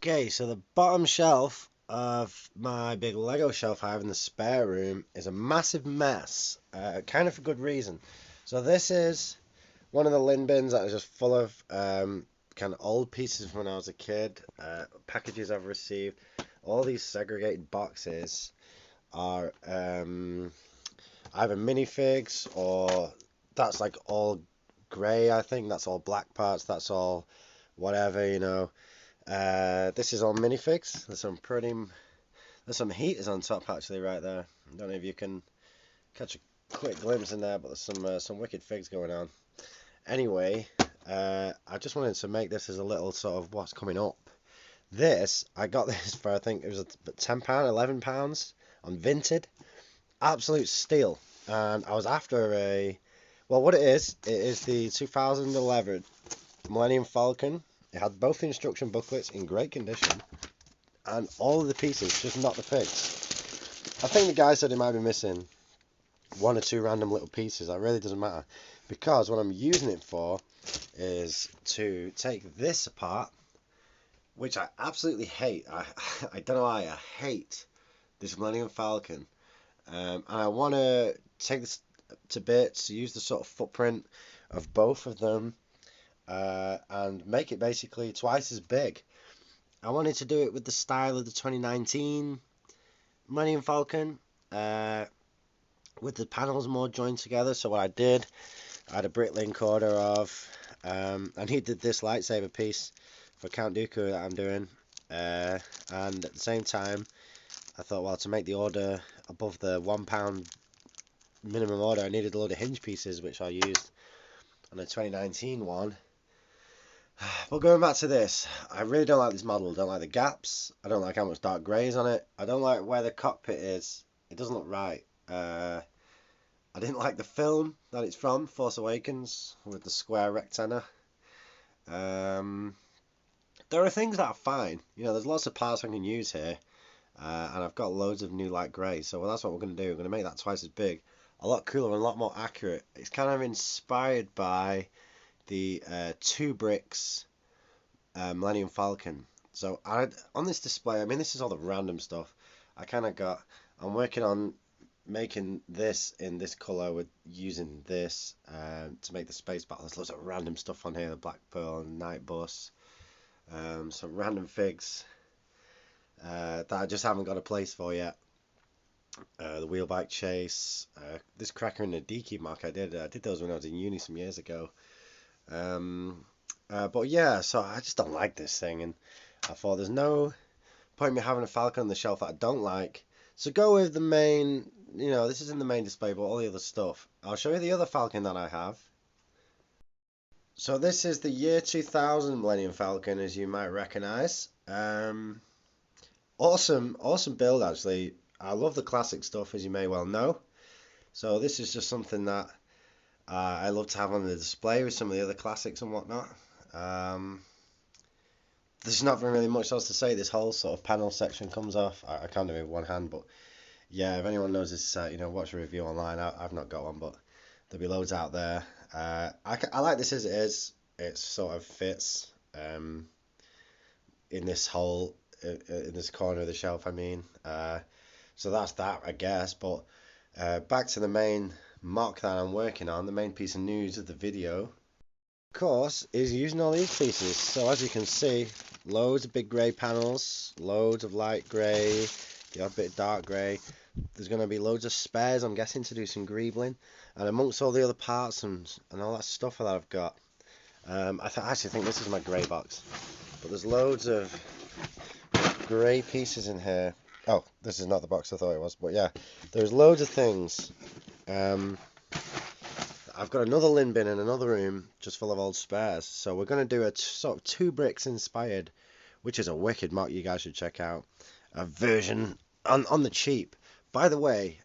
Okay, so the bottom shelf of my big Lego shelf I have in the spare room is a massive mess, kind of for good reason. So this is one of the lin bins that is just full of kind of old pieces from when I was a kid, packages I've received. All these segregated boxes are either minifigs or that's like all grey, I think. That's all black parts, that's all whatever. This is all minifigs. There's some heaters on top actually right there. I don't know if you can catch a quick glimpse in there, but there's some wicked figs going on. Anyway, I just wanted to make this as a little sort of what's coming up. I got this for I think it was £10, £11 on Vinted. Absolute steal. And I was after what it is the 2011 Millennium Falcon. It had both the instruction booklets in great condition, and all of the pieces, just not the figs. I think the guy said he might be missing one or two random little pieces. That really doesn't matter, because what I'm using it for is to take this apart, which I absolutely hate. I don't know why I hate this Millennium Falcon, and I want to take this to bits, use the sort of footprint of both of them, and make it basically twice as big. I wanted to do it with the style of the 2019 Millennium Falcon, with the panels more joined together. So what I did, I had a Bricklink order of, and he did this lightsaber piece for Count Dooku that I'm doing, and at the same time, I thought, well, to make the order above the £1 minimum order, I needed a load of hinge pieces, which I used on the 2019 one. But going back to this, I really don't like this model. I don't like the gaps. I don't like how much dark grey is on it. I don't like where the cockpit is. It doesn't look right. I didn't like the film that it's from, Force Awakens, with the square rectangle. There are things that are fine. There's lots of parts I can use here. And I've got loads of new light grey. So that's what we're going to do. We're going to make that twice as big. A lot cooler and a lot more accurate. It's kind of inspired by the 2 bricks Millennium Falcon. So on this display, I mean, this is all the random stuff. I'm working on making this in this colour with using this to make the space battle. There's loads of random stuff on here, the Black Pearl and Night Bus, some random figs that I just haven't got a place for yet. The wheel bike chase, this cracker and the DK MOC I did those when I was in uni some years ago. But yeah, so I just don't like this thing, and I thought there's no point in me having a Falcon on the shelf that I don't like. So go with the main, this is in the main display, but all the other stuff. I'll show you the other Falcon that I have. So this is the year 2000 Millennium Falcon, as you might recognize. Awesome build actually. I love the classic stuff, as you may well know. So this is just something that I love to have on the display with some of the other classics and whatnot. There's not really much else to say. This whole sort of panel section comes off. I can't do it with one hand, but yeah, if anyone knows this, watch a review online. I've not got one, but there'll be loads out there. I like this as it is. It sort of fits in this hole, in this corner of the shelf, I mean. So that's that, I guess. But back to the main MOC that I'm working on, the main piece of news of the video, of course, is using all these pieces. So as you can see, loads of big grey panels, loads of light grey, the odd bit of dark grey. There's going to be loads of spares, I'm guessing, to do some greebling. And amongst all the other parts and all that stuff that I've got, I actually think this is my grey box. But there's loads of grey pieces in here. Oh, this is not the box I thought it was, but yeah, there's loads of things. I've got another lin bin in another room just full of old spares. So we're going to do a sort of 2 bricks inspired, which is a wicked MOC you guys should check out. A version on the cheap. By the way,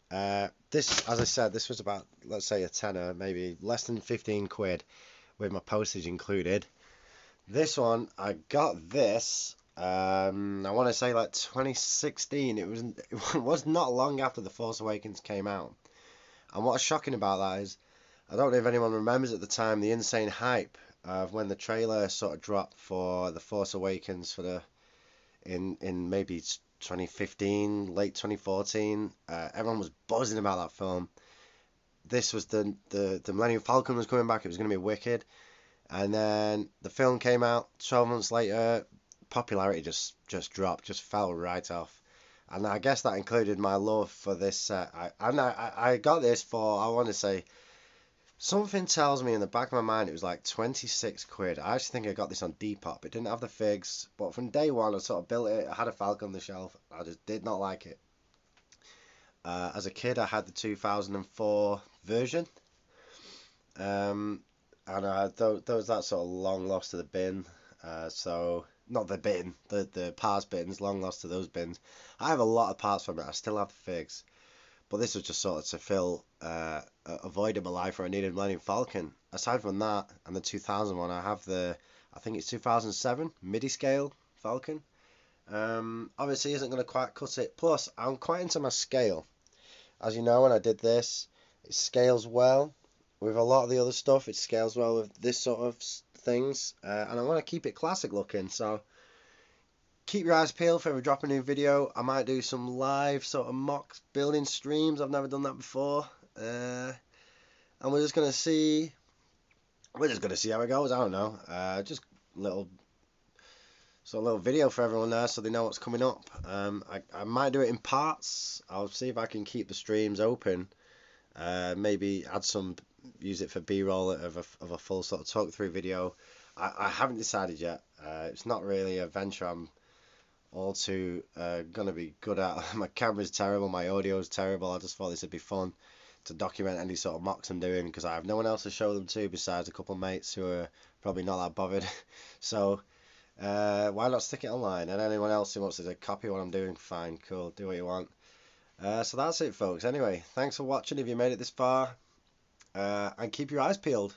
this, as I said, this was about, let's say, a tenner, maybe less than 15 quid with my postage included. This one, I got this, I want to say like 2016. It was not long after The Force Awakens came out. And what's shocking about that is, I don't know if anyone remembers at the time the insane hype of when the trailer sort of dropped for The Force Awakens for the in maybe 2015, late 2014. Everyone was buzzing about that film. This was the Millennium Falcon was coming back. It was going to be wicked. And then the film came out 12 months later. Popularity just dropped, just fell right off. And I guess that included my love for this set. I got this for, I want to say, something tells me in the back of my mind it was like 26 quid. I actually think I got this on Depop. It didn't have the figs, but from day one I sort of built it. I had a Falcon on the shelf. I just did not like it. As a kid I had the 2004 version. And those that sort of long lost to the bin. So not the bin, the parts bins, long lost to those bins. I have a lot of parts from it. I still have the figs, but this was just sort of to fill a void in my life where I needed Millennium Falcon. Aside from that, and the 2001, I have I think it's 2007 MIDI scale Falcon. Obviously isn't going to quite cut it. Plus, I'm quite into my scale. As you know, when I did this, it scales well. With a lot of the other stuff, it scales well with this sort of things, and I want to keep it classic looking, so keep your eyes peeled for every drop a new video. I might do some live sort of mock building streams. I've never done that before, and we're just gonna see how it goes. I don't know, just little video for everyone there so they know what's coming up. I might do it in parts. I'll see if I can keep the streams open. Maybe use it for B-roll of a full sort of talk through video. I haven't decided yet. It's not really a venture I'm all too gonna be good at. My camera's terrible, my audio's terrible. I just thought this would be fun to document any sort of mocks I'm doing because I have no one else to show them to besides a couple of mates who are probably not that bothered. So why not stick it online? And anyone else who wants to copy what I'm doing, fine, cool, do what you want. So that's it, folks. Anyway, thanks for watching if you made it this far. And keep your eyes peeled.